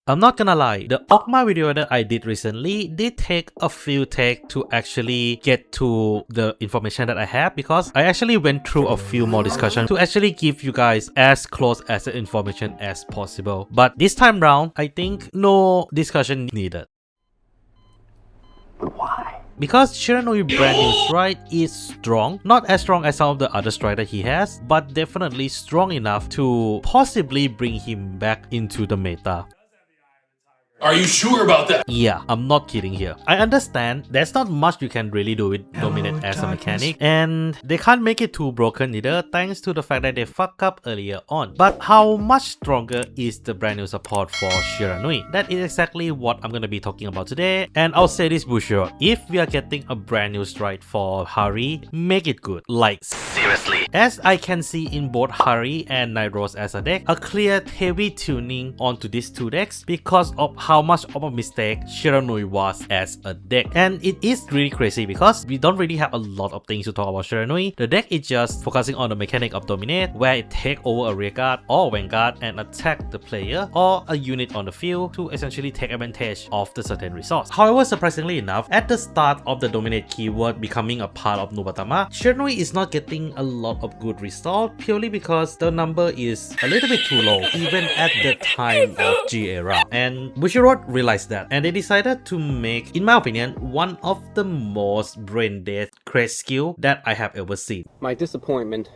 I'm not gonna lie, the Okma video that I did recently did take a few takes to actually get to the information that I have, because I actually went through a few more discussions to actually give you guys as close as the information as possible. But this time round, I think no discussion needed. Why? Because Shiranui brand new stride is strong, not as strong as some of the other stride that he has, but definitely strong enough to possibly bring him back into the meta. Are you sure about that? Yeah, I'm not kidding here. I understand there's not much you can really do with Dominate as a mechanic, and they can't make it too broken either thanks to the fact that they fucked up earlier on. But how much stronger is the brand new support for Shiranui? That is exactly what I'm gonna be talking about today, and I'll say this Bushiroad, if we are getting a brand new stride for Hari, make it good. Like, seriously. As I can see in both Hari and Nairos as a deck, a clear heavy tuning onto these two decks because of how much of a mistake Shiranui was as a deck. And it is really crazy because we don't really have a lot of things to talk about Shiranui. The deck is just focusing on the mechanic of Dominate, where it take over a rearguard or vanguard and attack the player or a unit on the field to essentially take advantage of the certain resource. However, surprisingly enough, at the start of the Dominate keyword becoming a part of Nubatama, Shiranui is not getting a lot of good results purely because the number is a little bit too low even at the time of G era. And Bushiroad realized that, and they decided to make, in my opinion, one of the most brain-dead crash skill that I have ever seen. My disappointment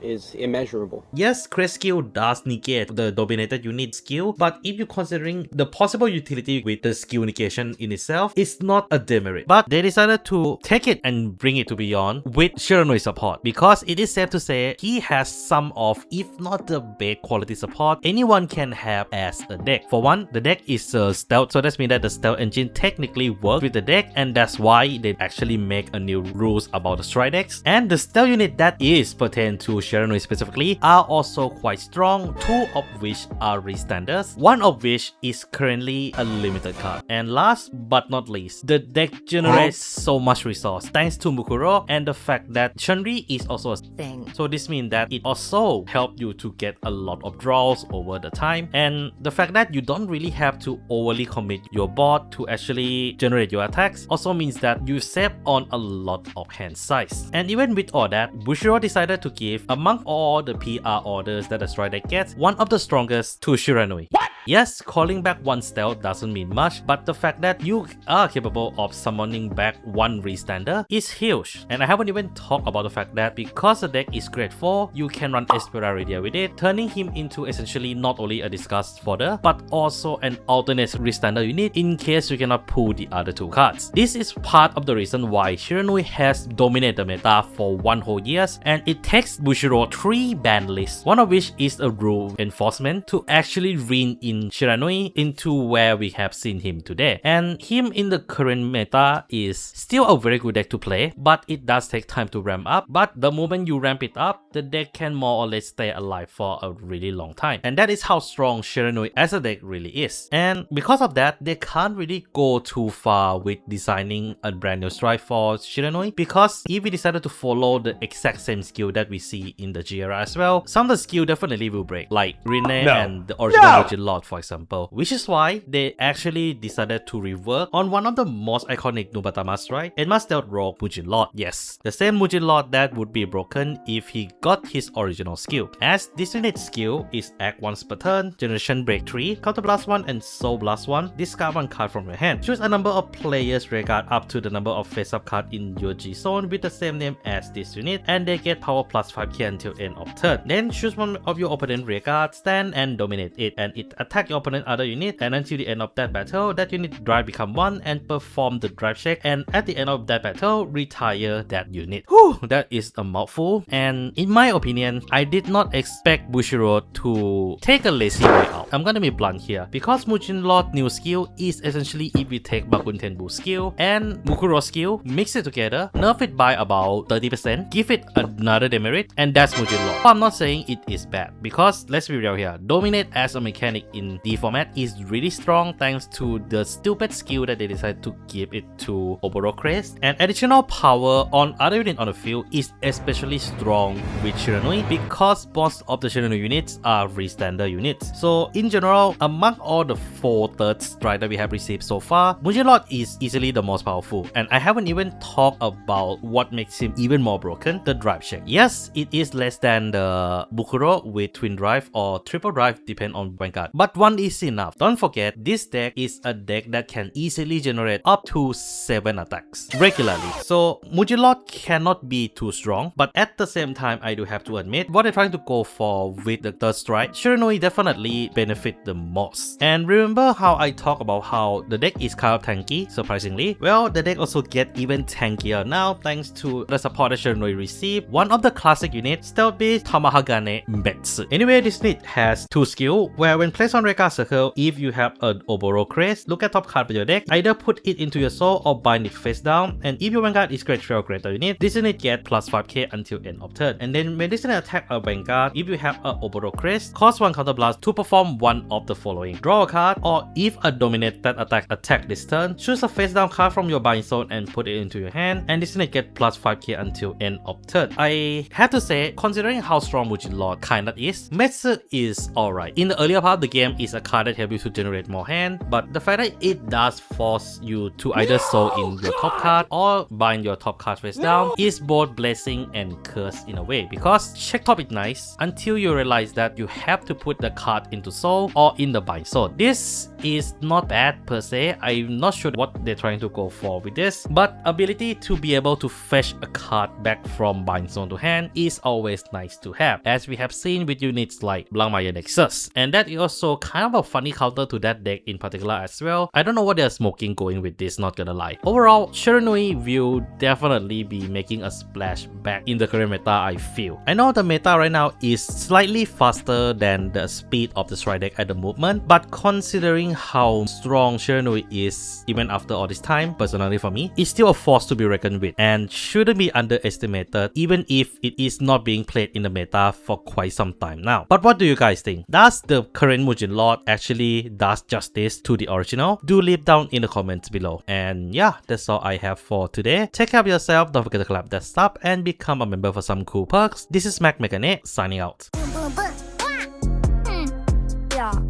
is immeasurable. Yes, crash skill does negate the dominated unit skill, but if you're considering the possible utility with the skill negation in itself, it's not a demerit. But they decided to take it and bring it to beyond with Shiranui support, because it is safe to say he has some of, if not the best quality support anyone can have as a deck. For one, the deck is stealth, so that means that the stealth engine technically works with the deck, and that's why they actually make a new rules about the stride decks. And the stealth unit that is pertain to Shiranui specifically are also quite strong, two of which are restanders, one of which is currently a limited card. And last but not least, the deck generates so much resource thanks to Mukuro and the fact that Chunri is also a thing. So this means that it also helps you to get a lot of draws over the time, and the fact that you don't really have to overly commit your board to actually generate your attacks also means that you save on a lot of hand size. And even with all that, Bushiroad decided to give, among all the PR orders that the stride deck gets, one of the strongest to Shiranui. What? Yes, calling back one stealth doesn't mean much, but the fact that you are capable of summoning back one restander is huge. And I haven't even talked about the fact that because the deck is grade 4, you can run Esperaria with it, turning him into essentially not only a discard fodder, but also an alternate restander unit in case you cannot pull the other two cards. This is part of the reason why Shiranui has dominated the meta for one whole year, and it takes Bushiroad 3 ban lists, one of which is a rule enforcement, to actually rein in Shiranui into where we have seen him today. And him in the current meta is still a very good deck to play, but it does take time to ramp up. But the moment you ramp it up, the deck can more or less stay alive for a really long time. And that is how strong Shiranui as a deck really is. And because of that, they can't really go too far with designing a brand new stride for Shiranui, because if we decided to follow the exact same skill that we see in the GRA as well, some of the skill definitely will break, like Rene and the original Legend Lord, for example. Which is why they actually decided to rework on one of the most iconic Nubatama stride, Enma Stealth Rogue Mujin Lord. Yes, the same Mujin Lord that would be broken if he got his original skill, as this unit skill is act once per turn, generation break 3, counter blast 1 and soul blast 1, discard one card from your hand. Choose a number of players rearguard up to the number of face-up card in your G zone with the same name as this unit, and they get power plus 5k until end of turn. Then choose one of your opponent rearguard, stand and dominate it, and it attack your opponent other unit, and until the end of that battle, that unit drive become 1 and perform the drive check, and at the end of that battle, retire that unit. Whew, that is a mouthful. And in my opinion, I did not expect Bushiroad to take a lazy way out. I'm gonna be blunt here, because Mujin Lord new skill is essentially if we take Bakun Tenbu skill and Mukuro skill, mix it together, nerf it by about 30%, give it another demerit, and that's Mujin Lord. I'm not saying it is bad, because let's be real here, Dominate as a mechanic in D format is really strong thanks to the stupid skill that they decided to give it to Oboro Crest, and additional power on other units on the field is especially strong with Shiranui because most of the Shiranui units are restander units. So in general, among all the 4 third strike that we have received so far, Mujin Lord is easily the most powerful, and I haven't even talked about what makes him even more broken, the drive check. Yes, it is less than the Bushiroad with twin drive or triple drive depend on Vanguard, but 1 is enough. Don't forget, this deck is a deck that can easily generate up to 7 attacks regularly, so Mujin Lord cannot be too strong, but at the same time I do have to admit what they're trying to go for with the third strike, Shiranui definitely benefit the most. And remember how I talk about how the deck is kind of tanky, surprisingly? Well, the deck also get even tankier now thanks to the support that Shiranui received. One of the classic units, Stealth Beast Tamahagane Metsu. Anyway, this unit has 2 skills where when placed on red card circle, if you have an Oboro Crest, look at top card of your deck, either put it into your soul or bind it face down, and if your Vanguard is grade 3 or greater unit, this unit get plus 5k until end of turn. And then when this unit attack a Vanguard, if you have a Oboro Crest, cost 1 counter blast to perform one of the following: draw a card, or if a dominated attack this turn, choose a face down card from your bind zone and put it into your hand, and this unit get plus 5k until end of turn. I have to say, considering how strong Mujin Lord kinda is, Metsu is alright. In the earlier part of the game, is a card that helps you to generate more hand, but the fact that it does force you to either soul in your top card or bind your top card face down is both blessing and curse in a way, because check top is nice until you realize that you have to put the card into soul or in the bind zone. This is not bad per se. I'm not sure what they're trying to go for with this, but ability to be able to fetch a card back from bind zone to hand is always nice to have, as we have seen with units like Blankmaya Nexus, and that is also kind of a funny counter to that deck in particular as well. I don't know what they're smoking going with this, not gonna lie. Overall, Shiranui will definitely be making a splash back in the current meta, I feel. I know the meta right now is slightly faster than the speed of the strike deck at the movement, but considering how strong Shiranui is even after all this time, personally for me, it's still a force to be reckoned with and shouldn't be underestimated even if it is not being played in the meta for quite some time now. But what do you guys think? Does the current Mujin Lord actually does justice to the original? Do leave down in the comments below. And yeah, that's all I have for today. Take care of yourself, don't forget to clap that sub and become a member for some cool perks. This is Mac Mechanic signing out.